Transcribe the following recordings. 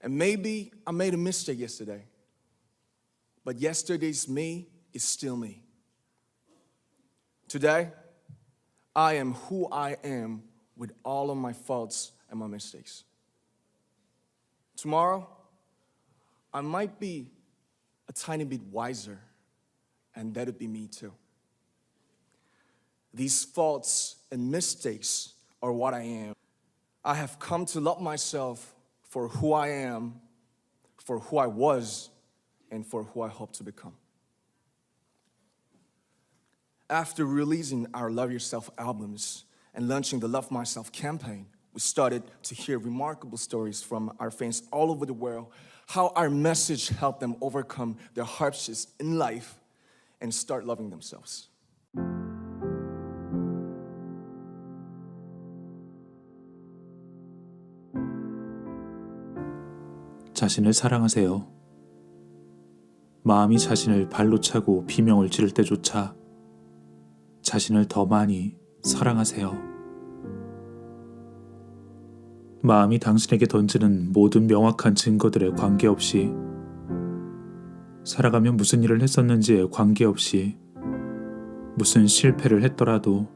And maybe I made a mistake yesterday, but yesterday's me is still me. Today, I am who I am with all of my faults and my mistakes. Tomorrow, I might be a tiny bit wiser, and that'd be me too. These faults and mistakes are what I am. I have come to love myself for who I am, for who I was, and for who I hope to become. After releasing our Love Yourself albums and launching the Love Myself campaign, we started to hear remarkable stories from our fans all over the world, how our message helped them overcome their hardships in life and start loving themselves. 자신을 사랑하세요. 마음이 자신을 발로 차고 비명을 지를 때조차 자신을 더 많이 사랑하세요. 마음이 당신에게 던지는 모든 명확한 증거들에 관계없이, 살아가며 무슨 일을 했었는지에 관계없이, 무슨 실패를 했더라도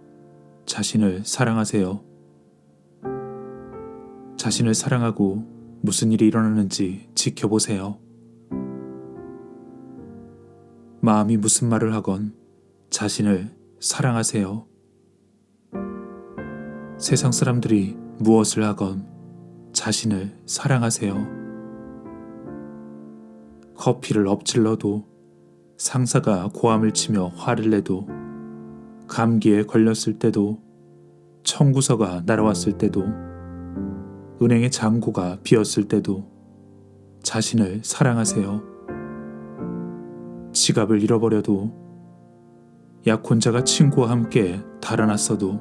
자신을 사랑하세요. 자신을 사랑하고 무슨 일이 일어나는지 지켜보세요. 마음이 무슨 말을 하건 자신을 사랑하세요. 세상 사람들이 무엇을 하건 자신을 사랑하세요. 커피를 엎질러도, 상사가 고함을 치며 화를 내도, 감기에 걸렸을 때도, 청구서가 날아왔을 때도, 은행의 잔고가 비었을 때도 자신을 사랑하세요. 지갑을 잃어버려도, 약혼자가 친구와 함께 달아났어도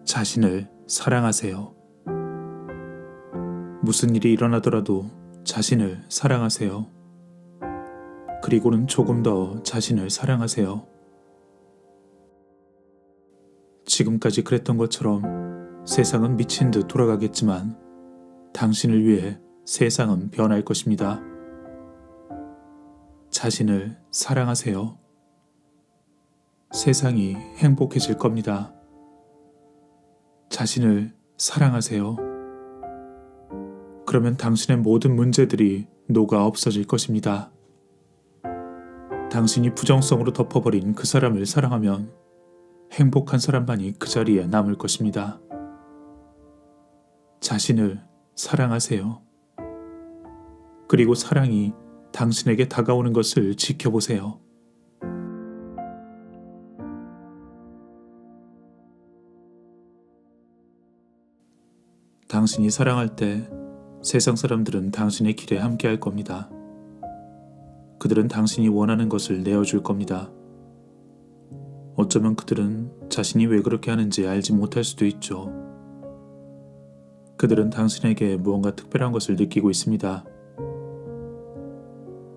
자신을 사랑하세요. 무슨 일이 일어나더라도 자신을 사랑하세요. 그리고는 조금 더 자신을 사랑하세요. 지금까지 그랬던 것처럼 세상은 미친 듯 돌아가겠지만 당신을 위해 세상은 변할 것입니다. 자신을 사랑하세요. 세상이 행복해질 겁니다. 자신을 사랑하세요. 그러면 당신의 모든 문제들이 녹아 없어질 것입니다. 당신이 부정성으로 덮어버린 그 사람을 사랑하면 행복한 사람만이 그 자리에 남을 것입니다. 자신을 사랑하세요. 그리고 사랑이 당신에게 다가오는 것을 지켜보세요. 당신이 사랑할 때 세상 사람들은 당신의 길에 함께 할 겁니다. 그들은 당신이 원하는 것을 내어줄 겁니다. 어쩌면 그들은 자신이 왜 그렇게 하는지 알지 못할 수도 있죠. 그들은 당신에게 무언가 특별한 것을 느끼고 있습니다.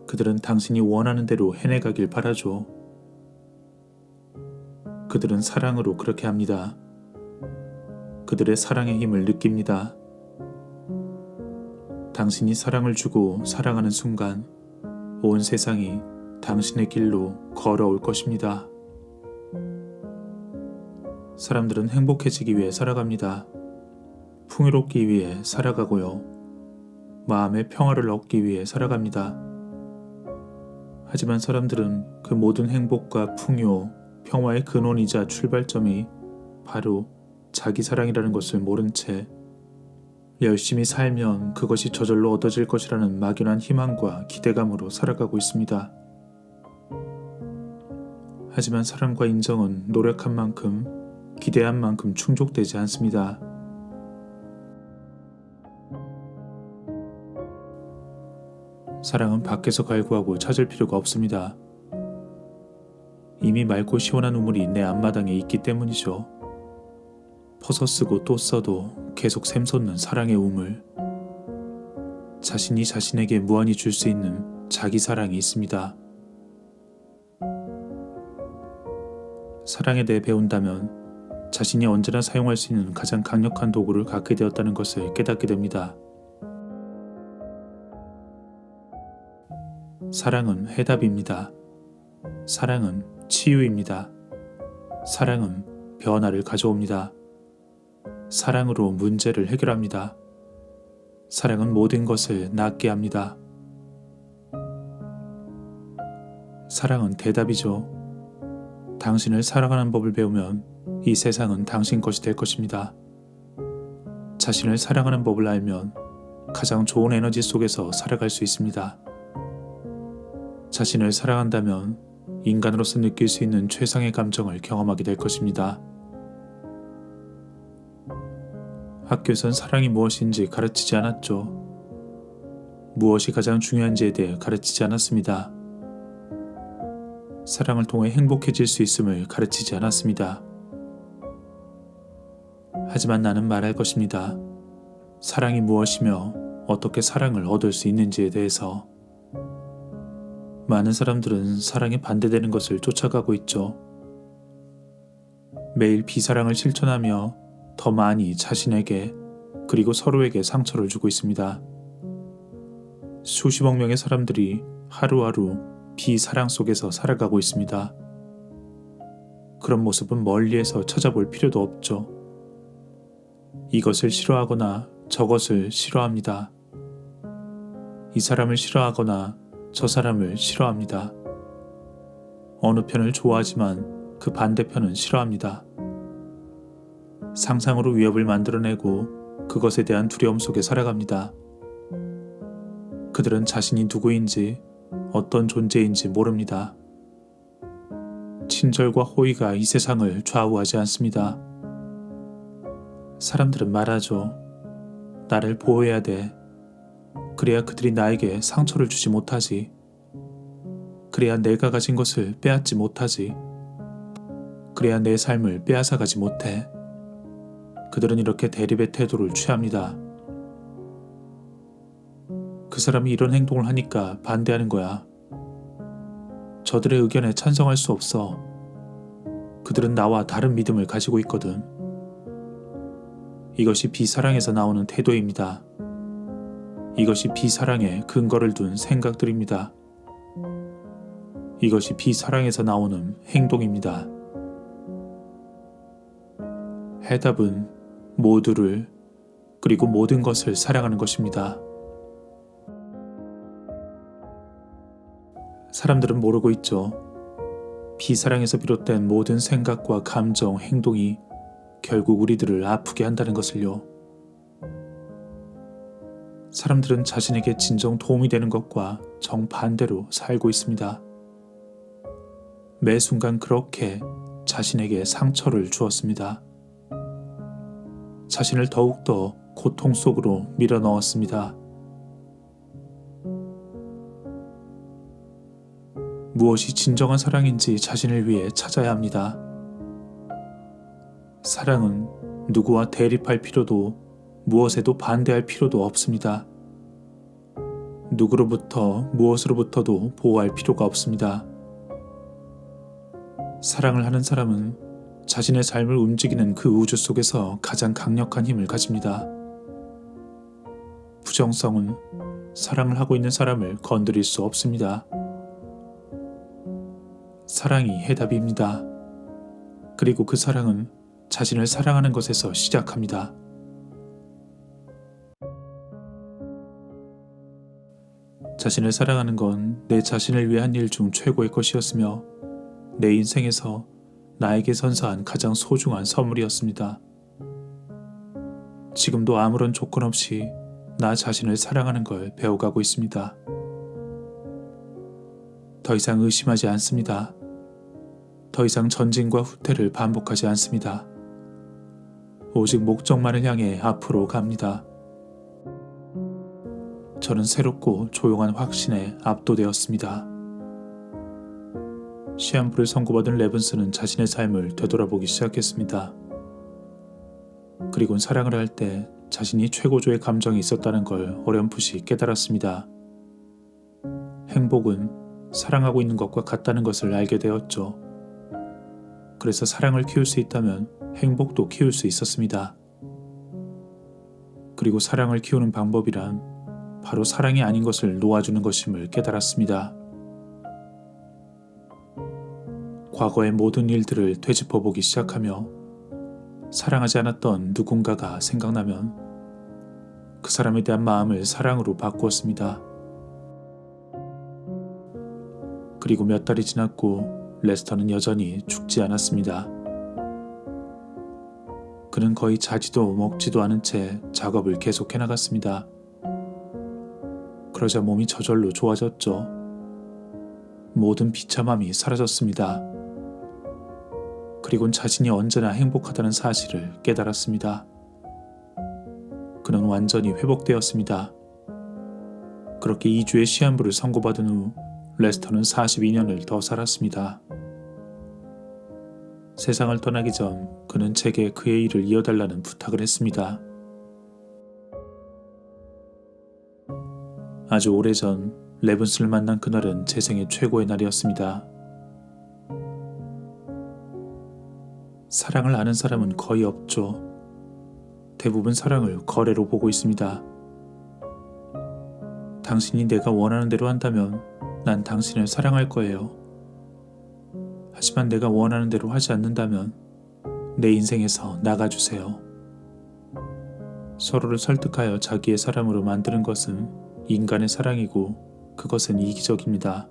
그들은 당신이 원하는 대로 해내가길 바라죠. 그들은 사랑으로 그렇게 합니다. 그들의 사랑의 힘을 느낍니다. 당신이 사랑을 주고 사랑하는 순간 온 세상이 당신의 길로 걸어올 것입니다. 사람들은 행복해지기 위해 살아갑니다. 풍요롭기 위해 살아가고요. 마음의 평화를 얻기 위해 살아갑니다. 하지만 사람들은 그 모든 행복과 풍요, 평화의 근원이자 출발점이 바로 자기 사랑이라는 것을 모른 채 열심히 살면 그것이 저절로 얻어질 것이라는 막연한 희망과 기대감으로 살아가고 있습니다. 하지만 사랑과 인정은 노력한 만큼, 기대한 만큼 충족되지 않습니다. 사랑은 밖에서 갈구하고 찾을 필요가 없습니다. 이미 맑고 시원한 우물이 내 앞마당에 있기 때문이죠. 퍼서 쓰고 또 써도 계속 샘솟는 사랑의 우물. 자신이 자신에게 무한히 줄 수 있는 자기 사랑이 있습니다. 사랑에 대해 배운다면 자신이 언제나 사용할 수 있는 가장 강력한 도구를 갖게 되었다는 것을 깨닫게 됩니다. 사랑은 해답입니다. 사랑은 치유입니다. 사랑은 변화를 가져옵니다. 사랑으로 문제를 해결합니다. 사랑은 모든 것을 낫게 합니다. 사랑은 대답이죠. 당신을 사랑하는 법을 배우면 이 세상은 당신 것이 될 것입니다. 자신을 사랑하는 법을 알면 가장 좋은 에너지 속에서 살아갈 수 있습니다. 자신을 사랑한다면 인간으로서 느낄 수 있는 최상의 감정을 경험하게 될 것입니다. 학교에선 사랑이 무엇인지 가르치지 않았죠. 무엇이 가장 중요한지에 대해 가르치지 않았습니다. 사랑을 통해 행복해질 수 있음을 가르치지 않았습니다. 하지만 나는 말할 것입니다. 사랑이 무엇이며 어떻게 사랑을 얻을 수 있는지에 대해서. 많은 사람들은 사랑에 반대되는 것을 쫓아가고 있죠. 매일 비사랑을 실천하며 더 많이 자신에게 그리고 서로에게 상처를 주고 있습니다. 수십억 명의 사람들이 하루하루 비사랑 속에서 살아가고 있습니다. 그런 모습은 멀리에서 찾아볼 필요도 없죠. 이것을 싫어하거나 저것을 싫어합니다. 이 사람을 싫어하거나 저 사람을 싫어합니다. 어느 편을 좋아하지만 그 반대편은 싫어합니다. 상상으로 위협을 만들어내고 그것에 대한 두려움 속에 살아갑니다. 그들은 자신이 누구인지 어떤 존재인지 모릅니다. 친절과 호의가 이 세상을 좌우하지 않습니다. 사람들은 말하죠. 나를 보호해야 돼. 그래야 그들이 나에게 상처를 주지 못하지. 그래야 내가 가진 것을 빼앗지 못하지. 그래야 내 삶을 빼앗아가지 못해. 그들은 이렇게 대립의 태도를 취합니다. 그 사람이 이런 행동을 하니까 반대하는 거야. 저들의 의견에 찬성할 수 없어. 그들은 나와 다른 믿음을 가지고 있거든. 이것이 비사랑에서 나오는 태도입니다. 이것이 비사랑에 근거를 둔 생각들입니다. 이것이 비사랑에서 나오는 행동입니다. 해답은 모두를 그리고 모든 것을 사랑하는 것입니다. 사람들은 모르고 있죠. 비사랑에서 비롯된 모든 생각과 감정, 행동이 결국 우리들을 아프게 한다는 것을요. 사람들은 자신에게 진정 도움이 되는 것과 정반대로 살고 있습니다. 매 순간 그렇게 자신에게 상처를 주었습니다. 자신을 더욱더 고통 속으로 밀어넣었습니다. 무엇이 진정한 사랑인지 자신을 위해 찾아야 합니다. 사랑은 누구와 대립할 필요도 무엇에도 반대할 필요도 없습니다. 누구로부터 무엇으로부터도 보호할 필요가 없습니다. 사랑을 하는 사람은 자신의 삶을 움직이는 그 우주 속에서 가장 강력한 힘을 가집니다. 부정성은 사랑을 하고 있는 사람을 건드릴 수 없습니다. 사랑이 해답입니다. 그리고 그 사랑은 자신을 사랑하는 것에서 시작합니다. 자신을 사랑하는 건 내 자신을 위한 일 중 최고의 것이었으며 내 인생에서 나에게 선사한 가장 소중한 선물이었습니다. 지금도 아무런 조건 없이 나 자신을 사랑하는 걸 배워가고 있습니다. 더 이상 의심하지 않습니다. 더 이상 전진과 후퇴를 반복하지 않습니다. 오직 목적만을 향해 앞으로 갑니다. 저는 새롭고 조용한 확신에 압도되었습니다. 시한부를 선고받은 레븐스는 자신의 삶을 되돌아보기 시작했습니다. 그리곤 사랑을 할 때 자신이 최고조의 감정이 있었다는 걸 어렴풋이 깨달았습니다. 행복은 사랑하고 있는 것과 같다는 것을 알게 되었죠. 그래서 사랑을 키울 수 있다면 행복도 키울 수 있었습니다. 그리고 사랑을 키우는 방법이란 바로 사랑이 아닌 것을 놓아주는 것임을 깨달았습니다. 과거의 모든 일들을 되짚어보기 시작하며 사랑하지 않았던 누군가가 생각나면 그 사람에 대한 마음을 사랑으로 바꾸었습니다. 그리고 몇 달이 지났고 레스터는 여전히 죽지 않았습니다. 그는 거의 자지도 먹지도 않은 채 작업을 계속해 나갔습니다. 그러자 몸이 저절로 좋아졌죠. 모든 비참함이 사라졌습니다. 그리곤 자신이 언제나 행복하다는 사실을 깨달았습니다. 그는 완전히 회복되었습니다. 그렇게 2주의 시한부를 선고받은 후 레스터는 42년을 더 살았습니다. 세상을 떠나기 전 그는 제게 그의 일을 이어달라는 부탁을 했습니다. 아주 오래전 레븐스를 만난 그날은 제 생애 최고의 날이었습니다. 사랑을 아는 사람은 거의 없죠. 대부분 사랑을 거래로 보고 있습니다. 당신이 내가 원하는 대로 한다면 난 당신을 사랑할 거예요. 하지만 내가 원하는 대로 하지 않는다면 내 인생에서 나가주세요. 서로를 설득하여 자기의 사람으로 만드는 것은 인간의 사랑이고 그것은 이기적입니다.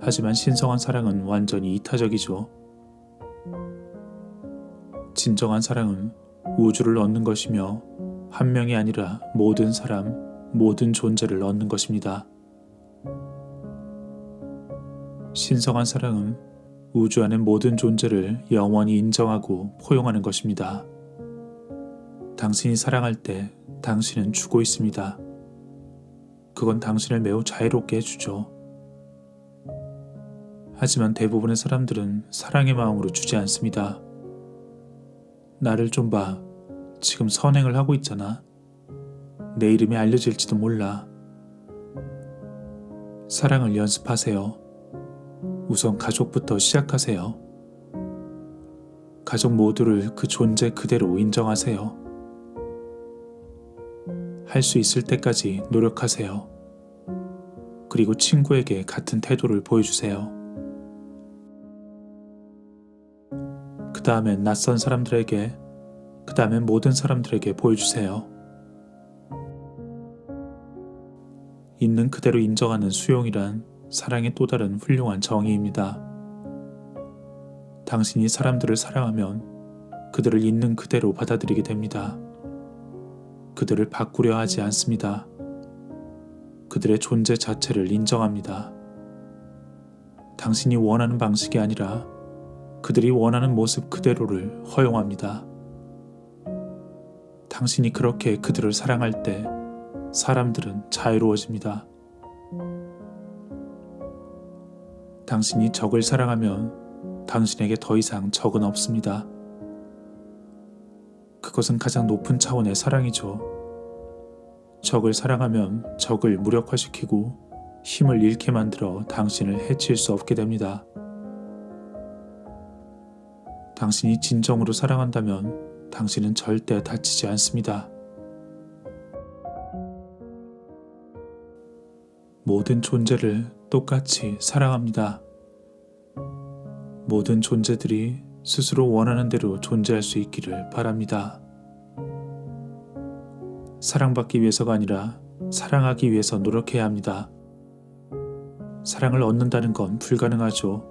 하지만 신성한 사랑은 완전히 이타적이죠. 진정한 사랑은 우주를 얻는 것이며 한 명이 아니라 모든 사람, 모든 존재를 얻는 것입니다. 신성한 사랑은 우주 안의 모든 존재를 영원히 인정하고 포용하는 것입니다. 당신이 사랑할 때 당신은 주고 있습니다. 그건 당신을 매우 자유롭게 해주죠. 하지만 대부분의 사람들은 사랑의 마음으로 주지 않습니다. 나를 좀 봐. 지금 선행을 하고 있잖아. 내 이름이 알려질지도 몰라. 사랑을 연습하세요. 우선 가족부터 시작하세요. 가족 모두를 그 존재 그대로 인정하세요. 할 수 있을 때까지 노력하세요. 그리고 친구에게 같은 태도를 보여주세요. 그 다음엔 낯선 사람들에게, 그 다음엔 모든 사람들에게 보여주세요. 있는 그대로 인정하는 수용이란 사랑의 또 다른 훌륭한 정의입니다. 당신이 사람들을 사랑하면 그들을 있는 그대로 받아들이게 됩니다. 그들을 바꾸려 하지 않습니다. 그들의 존재 자체를 인정합니다. 당신이 원하는 방식이 아니라 그들이 원하는 모습 그대로를 허용합니다. 당신이 그렇게 그들을 사랑할 때 사람들은 자유로워집니다. 당신이 적을 사랑하면 당신에게 더 이상 적은 없습니다. 그것은 가장 높은 차원의 사랑이죠. 적을 사랑하면 적을 무력화시키고 힘을 잃게 만들어 당신을 해칠 수 없게 됩니다. 당신이 진정으로 사랑한다면 당신은 절대 다치지 않습니다. 모든 존재를 똑같이 사랑합니다. 모든 존재들이 스스로 원하는 대로 존재할 수 있기를 바랍니다. 사랑받기 위해서가 아니라 사랑하기 위해서 노력해야 합니다. 사랑을 얻는다는 건 불가능하죠.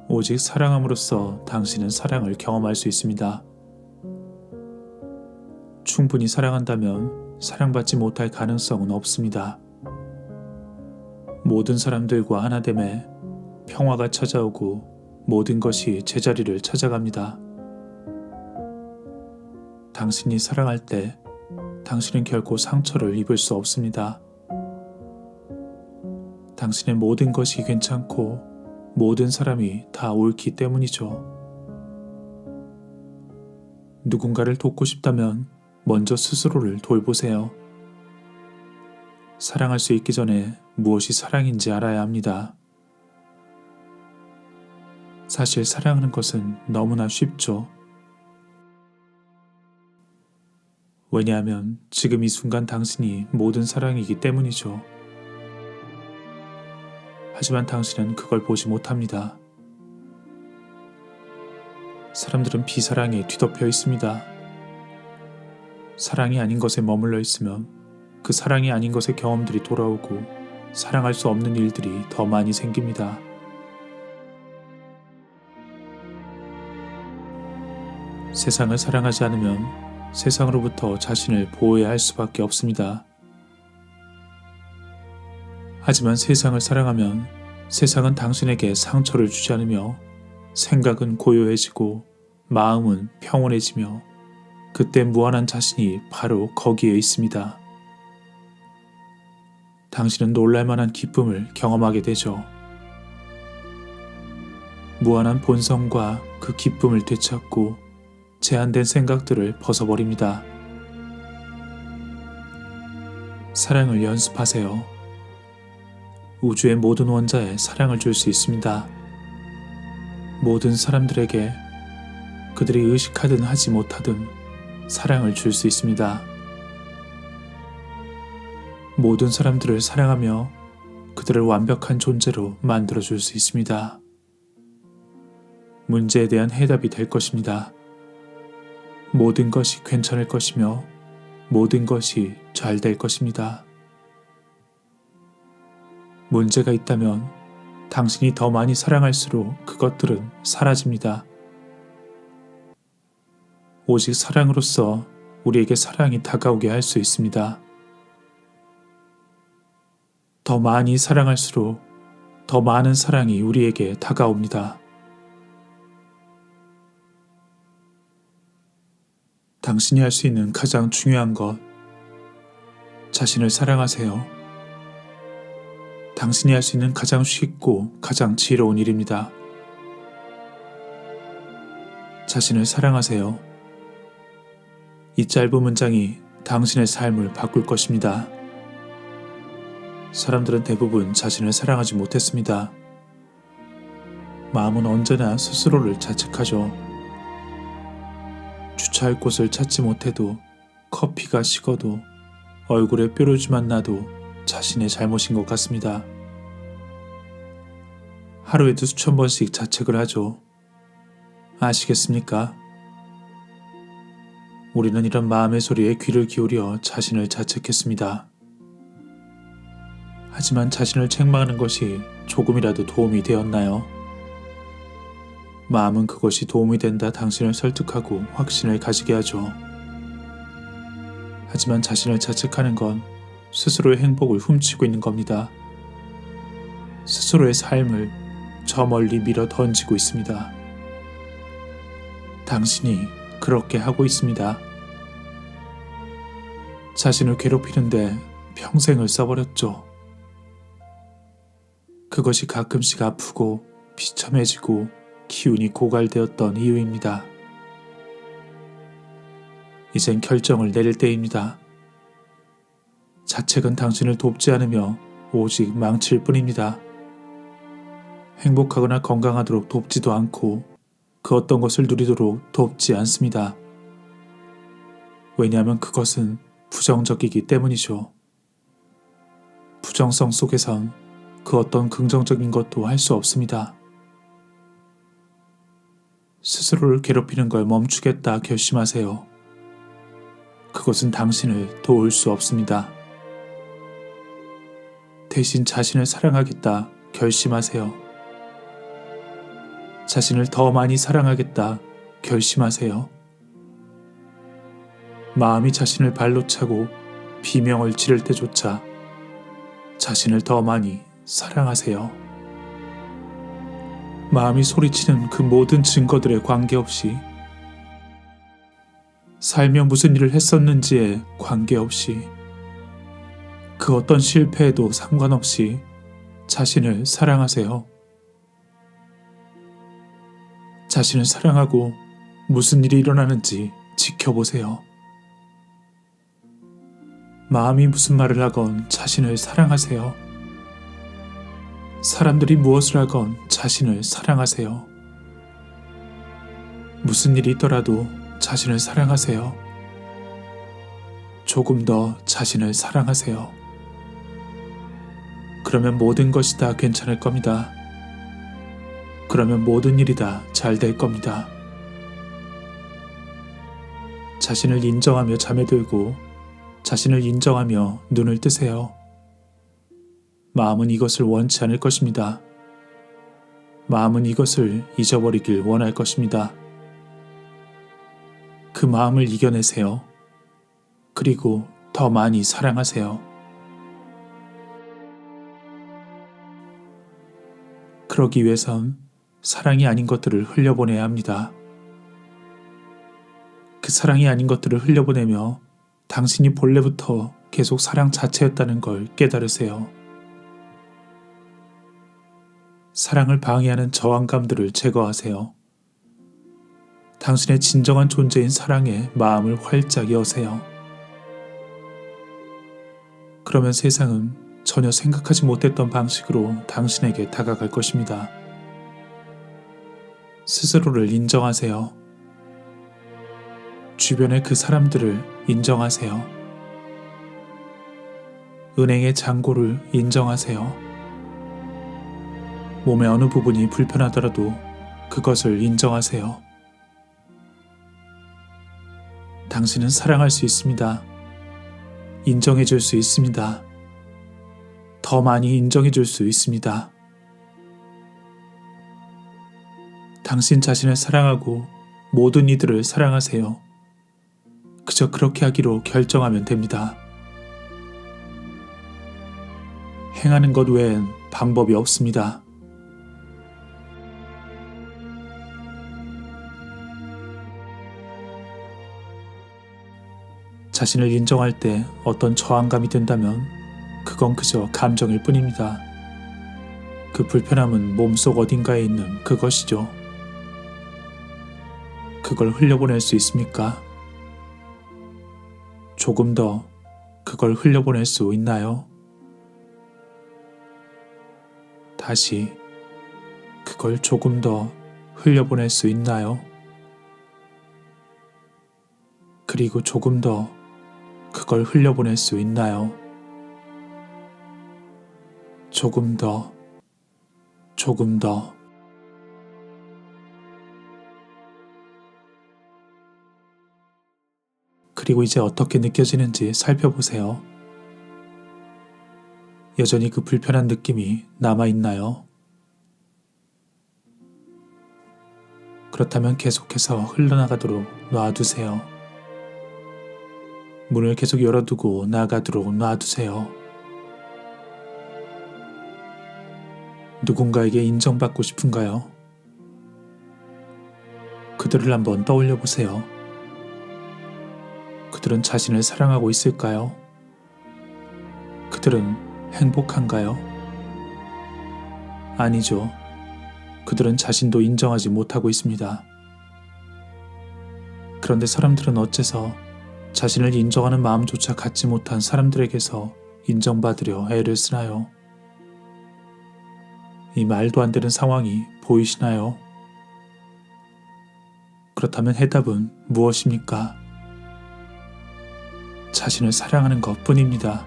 오직 사랑함으로써 당신은 사랑을 경험할 수 있습니다. 충분히 사랑한다면 사랑받지 못할 가능성은 없습니다. 모든 사람들과 하나됨에 평화가 찾아오고 모든 것이 제자리를 찾아갑니다. 당신이 사랑할 때 당신은 결코 상처를 입을 수 없습니다. 당신의 모든 것이 괜찮고 모든 사람이 다 옳기 때문이죠. 누군가를 돕고 싶다면 먼저 스스로를 돌보세요. 사랑할 수 있기 전에 무엇이 사랑인지 알아야 합니다. 사실 사랑하는 것은 너무나 쉽죠. 왜냐하면 지금 이 순간 당신이 모든 사랑이기 때문이죠. 하지만 당신은 그걸 보지 못합니다. 사람들은 비사랑에 뒤덮여 있습니다. 사랑이 아닌 것에 머물러 있으면 그 사랑이 아닌 것의 경험들이 돌아오고 사랑할 수 없는 일들이 더 많이 생깁니다. 세상을 사랑하지 않으면 세상으로부터 자신을 보호해야 할 수밖에 없습니다. 하지만 세상을 사랑하면 세상은 당신에게 상처를 주지 않으며 생각은 고요해지고 마음은 평온해지며 그때 무한한 자신이 바로 거기에 있습니다. 당신은 놀랄만한 기쁨을 경험하게 되죠. 무한한 본성과 그 기쁨을 되찾고 제한된 생각들을 벗어버립니다. 사랑을 연습하세요. 우주의 모든 원자에 사랑을 줄 수 있습니다. 모든 사람들에게 그들이 의식하든 하지 못하든 사랑을 줄 수 있습니다. 모든 사람들을 사랑하며 그들을 완벽한 존재로 만들어줄 수 있습니다. 문제에 대한 해답이 될 것입니다. 모든 것이 괜찮을 것이며 모든 것이 잘 될 것입니다. 문제가 있다면 당신이 더 많이 사랑할수록 그것들은 사라집니다. 오직 사랑으로서 우리에게 사랑이 다가오게 할 수 있습니다. 더 많이 사랑할수록 더 많은 사랑이 우리에게 다가옵니다. 당신이 할 수 있는 가장 중요한 것, 자신을 사랑하세요. 당신이 할 수 있는 가장 쉽고 가장 지혜로운 일입니다. 자신을 사랑하세요. 이 짧은 문장이 당신의 삶을 바꿀 것입니다. 사람들은 대부분 자신을 사랑하지 못했습니다. 마음은 언제나 스스로를 자책하죠. 주차할 곳을 찾지 못해도, 커피가 식어도, 얼굴에 뾰루지만 나도 자신의 잘못인 것 같습니다. 하루에도 수천 번씩 자책을 하죠. 아시겠습니까? 우리는 이런 마음의 소리에 귀를 기울여 자신을 자책했습니다. 하지만 자신을 책망하는 것이 조금이라도 도움이 되었나요? 마음은 그것이 도움이 된다 당신을 설득하고 확신을 가지게 하죠. 하지만 자신을 자책하는 건 스스로의 행복을 훔치고 있는 겁니다. 스스로의 삶을 저 멀리 밀어 던지고 있습니다. 당신이 그렇게 하고 있습니다. 자신을 괴롭히는데 평생을 써버렸죠. 그것이 가끔씩 아프고 비참해지고 기운이 고갈되었던 이유입니다. 이젠 결정을 내릴 때입니다. 자책은 당신을 돕지 않으며 오직 망칠 뿐입니다. 행복하거나 건강하도록 돕지도 않고 그 어떤 것을 누리도록 돕지 않습니다. 왜냐하면 그것은 부정적이기 때문이죠. 부정성 속에선 그 어떤 긍정적인 것도 할 수 없습니다. 스스로를 괴롭히는 걸 멈추겠다 결심하세요. 그것은 당신을 도울 수 없습니다. 대신 자신을 사랑하겠다 결심하세요. 자신을 더 많이 사랑하겠다 결심하세요. 마음이 자신을 발로 차고 비명을 지를 때조차 자신을 더 많이 사랑하세요. 마음이 소리치는 그 모든 증거들에 관계없이, 살며 무슨 일을 했었는지에 관계없이, 그 어떤 실패에도 상관없이 자신을 사랑하세요. 자신을 사랑하고 무슨 일이 일어나는지 지켜보세요. 마음이 무슨 말을 하건 자신을 사랑하세요. 사람들이 무엇을 하건 자신을 사랑하세요. 무슨 일이 있더라도 자신을 사랑하세요. 조금 더 자신을 사랑하세요. 그러면 모든 것이 다 괜찮을 겁니다. 그러면 모든 일이 다 잘 될 겁니다. 자신을 인정하며 잠에 들고 자신을 인정하며 눈을 뜨세요. 마음은 이것을 원치 않을 것입니다. 마음은 이것을 잊어버리길 원할 것입니다. 그 마음을 이겨내세요. 그리고 더 많이 사랑하세요. 그러기 위해선 사랑이 아닌 것들을 흘려보내야 합니다. 그 사랑이 아닌 것들을 흘려보내며 당신이 본래부터 계속 사랑 자체였다는 걸 깨달으세요. 사랑을 방해하는 저항감들을 제거하세요. 당신의 진정한 존재인 사랑에 마음을 활짝 여세요. 그러면 세상은 전혀 생각하지 못했던 방식으로 당신에게 다가갈 것입니다. 스스로를 인정하세요. 주변의 그 사람들을 인정하세요. 은행의 잔고를 인정하세요. 몸의 어느 부분이 불편하더라도 그것을 인정하세요. 당신은 사랑할 수 있습니다. 인정해 줄 수 있습니다. 더 많이 인정해 줄 수 있습니다. 당신 자신을 사랑하고 모든 이들을 사랑하세요. 그저 그렇게 하기로 결정하면 됩니다. 행하는 것 외엔 방법이 없습니다. 자신을 인정할 때 어떤 저항감이 든다면 그건 그저 감정일 뿐입니다. 그 불편함은 몸속 어딘가에 있는 그것이죠. 그걸 흘려보낼 수 있습니까? 조금 더 그걸 흘려보낼 수 있나요? 다시 그걸 조금 더 흘려보낼 수 있나요? 그리고 조금 더 그걸 흘려보낼 수 있나요? 조금 더, 조금 더. 그리고 이제 어떻게 느껴지는지 살펴보세요. 여전히 그 불편한 느낌이 남아있나요? 그렇다면 계속해서 흘러나가도록 놔두세요. 문을 계속 열어두고 나가도록 놔두세요. 누군가에게 인정받고 싶은가요? 그들을 한번 떠올려 보세요. 그들은 자신을 사랑하고 있을까요? 그들은 행복한가요? 아니죠. 그들은 자신도 인정하지 못하고 있습니다. 그런데 사람들은 어째서 자신을 인정하는 마음조차 갖지 못한 사람들에게서 인정받으려 애를 쓰나요? 이 말도 안 되는 상황이 보이시나요? 그렇다면 해답은 무엇입니까? 자신을 사랑하는 것 뿐입니다.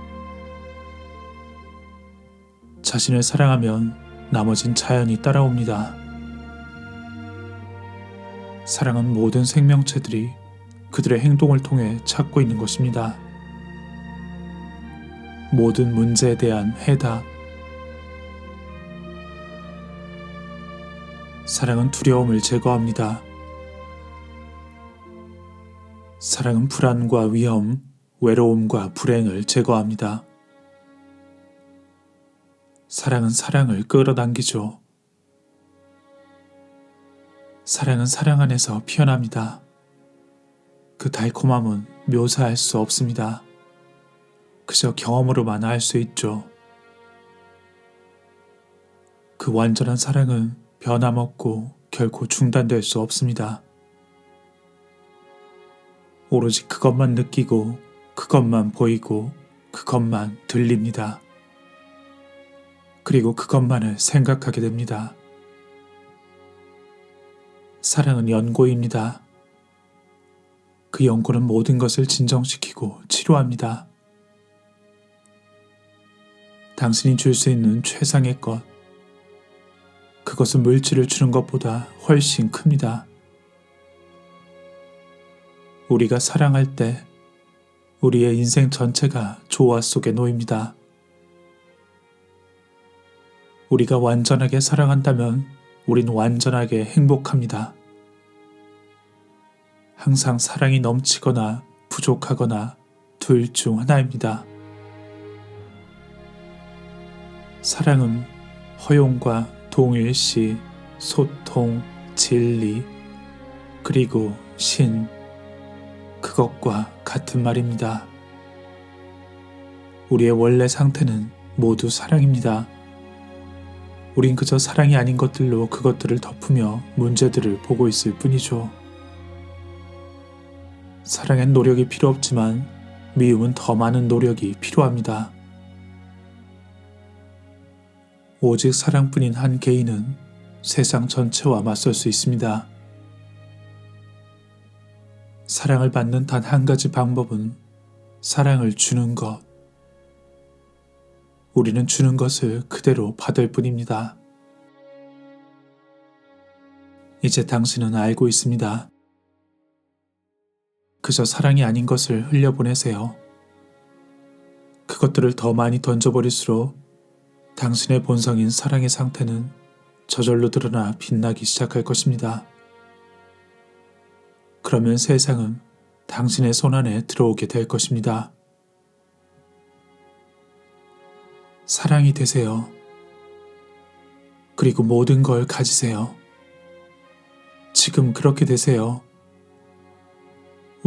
자신을 사랑하면 나머진 자연히 따라옵니다. 사랑은 모든 생명체들이 그들의 행동을 통해 찾고 있는 것입니다. 모든 문제에 대한 해답. 사랑은 두려움을 제거합니다. 사랑은 불안과 위험, 외로움과 불행을 제거합니다. 사랑은 사랑을 끌어당기죠. 사랑은 사랑 안에서 피어납니다. 그 달콤함은 묘사할 수 없습니다. 그저 경험으로만 알 수 있죠. 그 완전한 사랑은 변함없고 결코 중단될 수 없습니다. 오로지 그것만 느끼고 그것만 보이고 그것만 들립니다. 그리고 그것만을 생각하게 됩니다. 사랑은 연고입니다. 그 연고는 모든 것을 진정시키고 치료합니다. 당신이 줄 수 있는 최상의 것, 그것은 물질을 주는 것보다 훨씬 큽니다. 우리가 사랑할 때 우리의 인생 전체가 조화 속에 놓입니다. 우리가 완전하게 사랑한다면 우린 완전하게 행복합니다. 항상 사랑이 넘치거나 부족하거나 둘 중 하나입니다. 사랑은 허용과 동일시, 소통, 진리, 그리고 신, 그것과 같은 말입니다. 우리의 원래 상태는 모두 사랑입니다. 우린 그저 사랑이 아닌 것들로 그것들을 덮으며 문제들을 보고 있을 뿐이죠. 사랑엔 노력이 필요 없지만 미움은 더 많은 노력이 필요합니다. 오직 사랑뿐인 한 개인은 세상 전체와 맞설 수 있습니다. 사랑을 받는 단 한 가지 방법은 사랑을 주는 것. 우리는 주는 것을 그대로 받을 뿐입니다. 이제 당신은 알고 있습니다. 그저 사랑이 아닌 것을 흘려보내세요. 그것들을 더 많이 던져버릴수록 당신의 본성인 사랑의 상태는 저절로 드러나 빛나기 시작할 것입니다. 그러면 세상은 당신의 손안에 들어오게 될 것입니다. 사랑이 되세요. 그리고 모든 걸 가지세요. 지금 그렇게 되세요.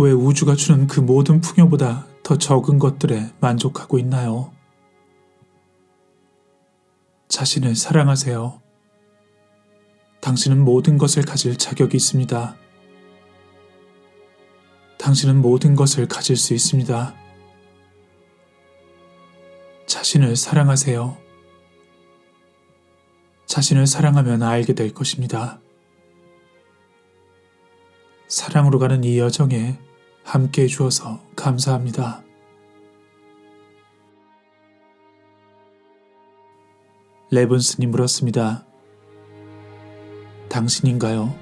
왜 우주가 주는 그 모든 풍요보다 더 적은 것들에 만족하고 있나요? 자신을 사랑하세요. 당신은 모든 것을 가질 자격이 있습니다. 당신은 모든 것을 가질 수 있습니다. 자신을 사랑하세요. 자신을 사랑하면 알게 될 것입니다. 사랑으로 가는 이 여정에 함께 해주어서 감사합니다. 레븐슨이 물었습니다. 당신인가요?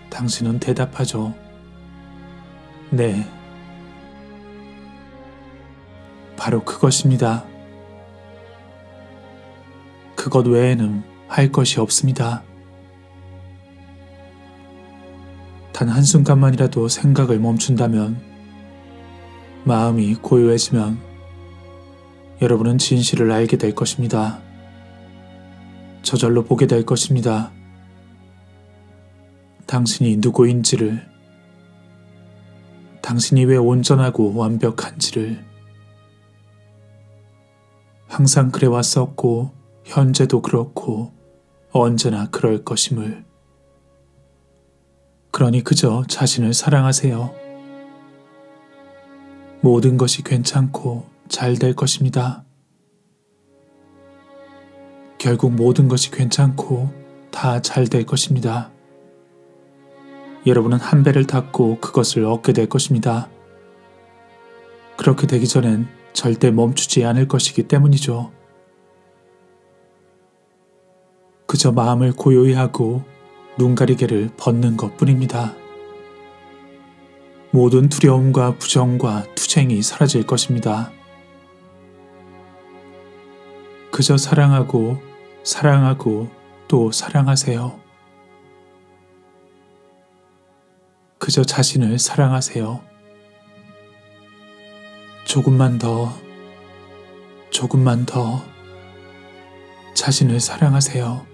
당신은 대답하죠. 네. 바로 그것입니다. 그것 외에는 할 것이 없습니다. 단 한순간만이라도 생각을 멈춘다면, 마음이 고요해지면 여러분은 진실을 알게 될 것입니다. 저절로 보게 될 것입니다. 당신이 누구인지를, 당신이 왜 온전하고 완벽한지를. 항상 그래왔었고 현재도 그렇고 언제나 그럴 것임을. 그러니 그저 자신을 사랑하세요. 모든 것이 괜찮고 잘 될 것입니다. 결국 모든 것이 괜찮고 다 잘 될 것입니다. 여러분은 한 배를 탔고 그것을 얻게 될 것입니다. 그렇게 되기 전엔 절대 멈추지 않을 것이기 때문이죠. 그저 마음을 고요히 하고 눈가리개를 벗는 것뿐입니다. 모든 두려움과 부정과 투쟁이 사라질 것입니다. 그저 사랑하고 사랑하고 또 사랑하세요. 그저 자신을 사랑하세요. 조금만 더, 조금만 더 자신을 사랑하세요.